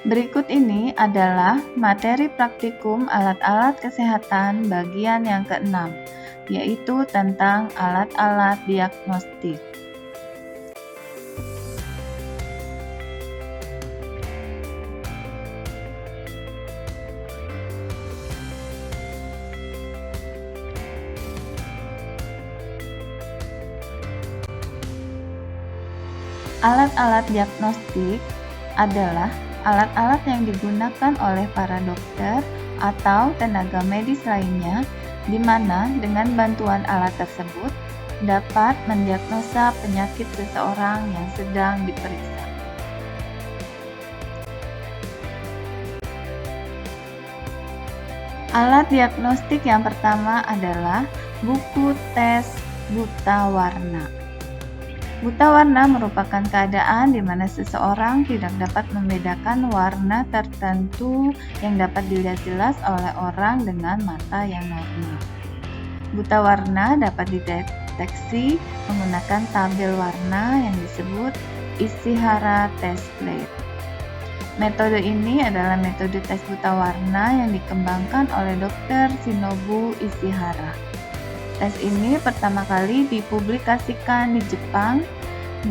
Berikut ini adalah materi praktikum alat-alat kesehatan bagian yang ke-6, yaitu tentang alat-alat diagnostik. Alat-alat diagnostik adalah alat-alat yang digunakan oleh para dokter atau tenaga medis lainnya, di mana dengan bantuan alat tersebut dapat mendiagnosa penyakit seseorang yang sedang diperiksa. Alat diagnostik yang pertama adalah buku tes buta warna. Buta warna merupakan keadaan di mana seseorang tidak dapat membedakan warna tertentu yang dapat dilihat jelas oleh orang dengan mata yang normal. Buta warna dapat dideteksi menggunakan tabel warna yang disebut Ishihara Test Plate. Metode ini adalah metode tes buta warna yang dikembangkan oleh Dr. Shinobu Ishihara. Tes ini pertama kali dipublikasikan di Jepang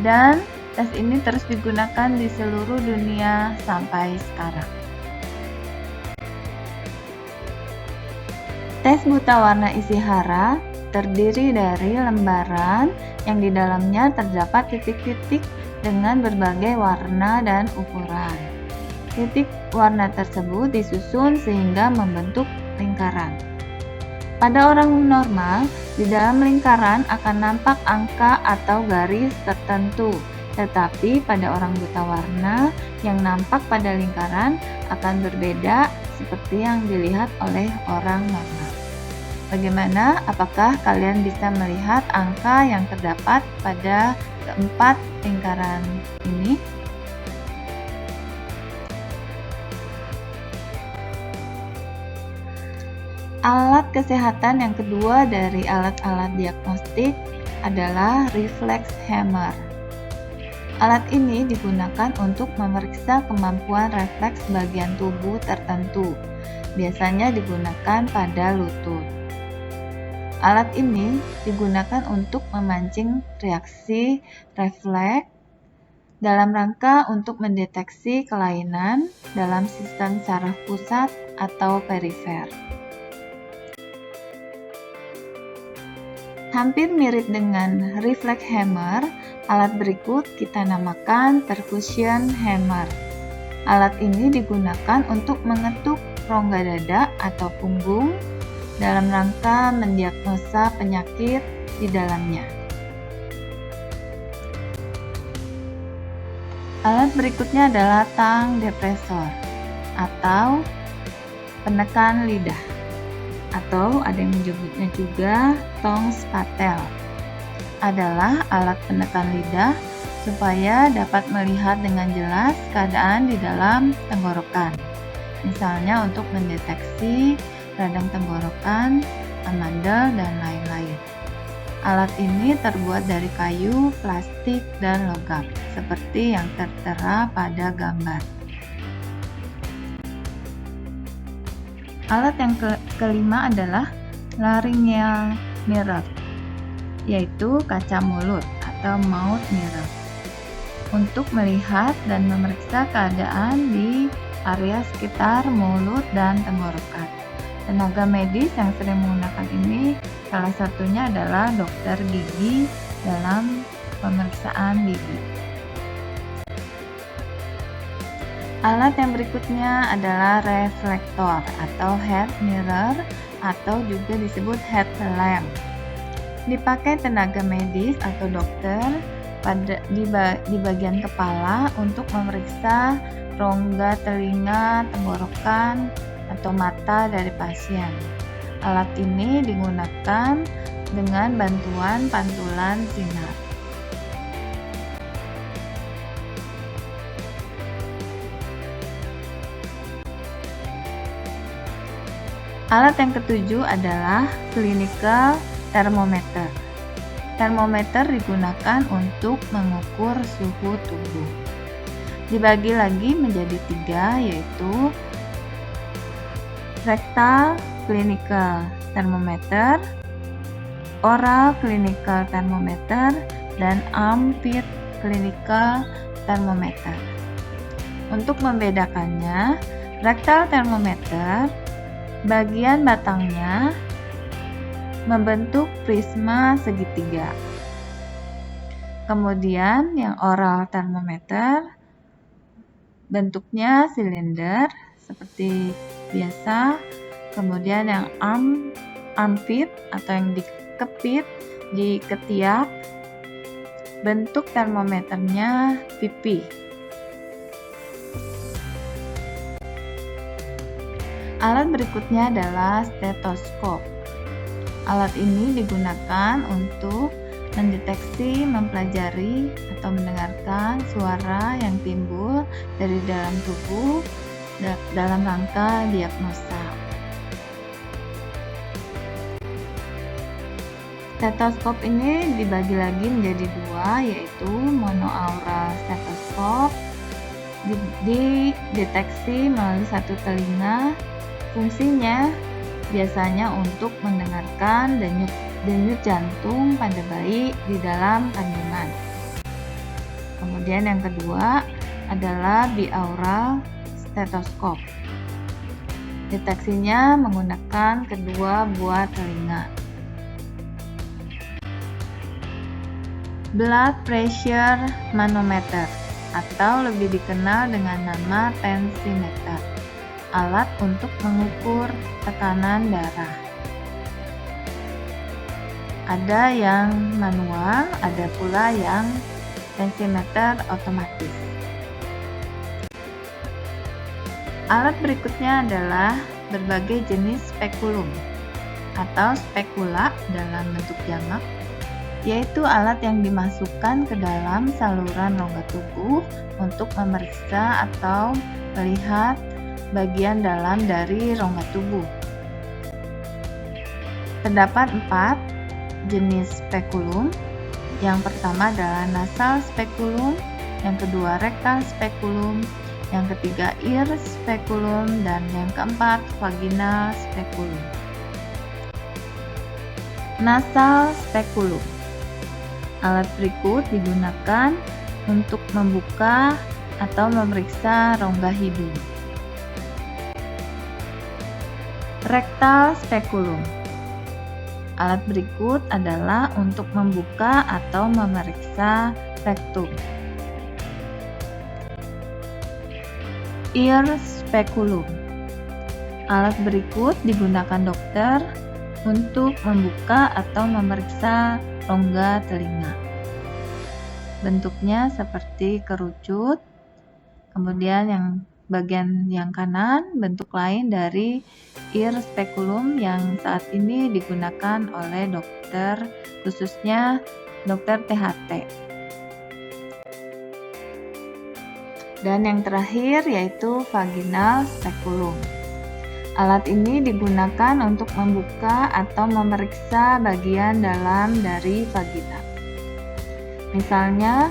dan tes ini terus digunakan di seluruh dunia sampai sekarang. Tes buta warna Ishihara terdiri dari lembaran yang di dalamnya terdapat titik-titik dengan berbagai warna dan ukuran. Titik warna tersebut disusun sehingga membentuk lingkaran. Pada orang normal, di dalam lingkaran akan nampak angka atau garis tertentu, tetapi pada orang buta warna, yang nampak pada lingkaran akan berbeda seperti yang dilihat oleh orang normal. Bagaimana? Apakah kalian bisa melihat angka yang terdapat pada keempat lingkaran ini? Alat kesehatan yang kedua dari alat-alat diagnostik adalah reflex hammer. Alat ini digunakan untuk memeriksa kemampuan refleks bagian tubuh tertentu, biasanya digunakan pada lutut. Alat ini digunakan untuk memancing reaksi refleks dalam rangka untuk mendeteksi kelainan dalam sistem saraf pusat atau perifer. Hampir mirip dengan reflex hammer, alat berikut kita namakan percussion hammer. Alat ini digunakan untuk mengetuk rongga dada atau punggung dalam rangka mendiagnosa penyakit di dalamnya. Alat berikutnya adalah tongue depressor atau penekan lidah, atau ada yang menyebutnya juga tongue spatel. Adalah alat penekan lidah supaya dapat melihat dengan jelas keadaan di dalam tenggorokan. Misalnya untuk mendeteksi radang tenggorokan, amandel, dan lain-lain. Alat ini terbuat dari kayu, plastik, dan logam, seperti yang tertera pada gambar. Alat yang kelima adalah laryngeal mirror, yaitu kaca mulut atau mouth mirror, untuk melihat dan memeriksa keadaan di area sekitar mulut dan tenggorokan. Tenaga medis yang sering menggunakan ini salah satunya adalah dokter gigi dalam pemeriksaan gigi. Alat yang berikutnya adalah reflektor atau head mirror atau juga disebut headlamp. Dipakai tenaga medis atau dokter di bagian kepala untuk memeriksa rongga telinga, tenggorokan, atau mata dari pasien. Alat ini digunakan dengan bantuan pantulan sinar. Alat yang ketujuh adalah clinical thermometer. Termometer digunakan untuk mengukur suhu tubuh. dibagi lagi menjadi 3, yaitu rectal clinical thermometer, oral clinical thermometer, dan armpit clinical thermometer. Untuk membedakannya, rectal thermometer bagian batangnya membentuk prisma segitiga. Kemudian yang oral thermometer bentuknya silinder seperti biasa. Kemudian yang armpit atau yang dikepit di ketiak, bentuk termometernya pipi. Alat berikutnya adalah stetoskop. Alat ini digunakan untuk mendeteksi, mempelajari, atau mendengarkan suara yang timbul dari dalam tubuh dalam rangka diagnosa. Stetoskop ini dibagi lagi menjadi 2, yaitu monoaural stetoskop, dideteksi melalui satu telinga. Fungsinya biasanya untuk mendengarkan denyut jantung pada bayi di dalam kandungan. Kemudian yang kedua adalah biaural stetoskop. Deteksinya menggunakan kedua buah telinga. Blood pressure manometer atau lebih dikenal dengan nama tensimeter, alat untuk mengukur tekanan darah. Ada yang manual, ada pula yang tensimeter otomatis. Alat berikutnya adalah berbagai jenis spekulum atau spekula dalam bentuk jamak, yaitu alat yang dimasukkan ke dalam saluran rongga tubuh untuk memeriksa atau melihat bagian dalam dari rongga tubuh. Terdapat 4 jenis spekulum. Yang pertama adalah nasal spekulum, yang kedua rectal spekulum, yang ketiga ear spekulum, dan yang keempat vaginal spekulum. Nasal spekulum. Alat berikut digunakan untuk membuka atau memeriksa rongga hidung. Rectal spekulum. Alat berikut adalah untuk membuka atau memeriksa rektum. Ear spekulum. Alat berikut digunakan dokter untuk membuka atau memeriksa rongga telinga. Bentuknya seperti kerucut. Kemudian yang bagian yang kanan bentuk lain dari ear spekulum yang saat ini digunakan oleh dokter, khususnya dokter THT. Dan yang terakhir yaitu vaginal spekulum. Alat ini digunakan untuk membuka atau memeriksa bagian dalam dari vagina. Misalnya,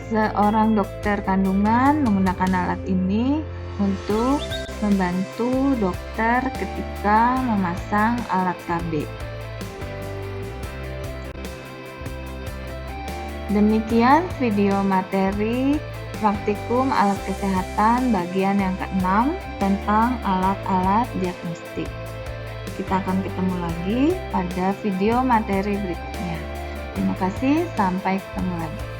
seorang dokter kandungan menggunakan alat ini untuk membantu dokter ketika memasang alat KB. Demikian video materi praktikum alat kesehatan bagian yang ke-6 tentang alat-alat diagnostik. Kita akan ketemu lagi pada video materi berikutnya. Terima kasih, sampai ketemu lagi.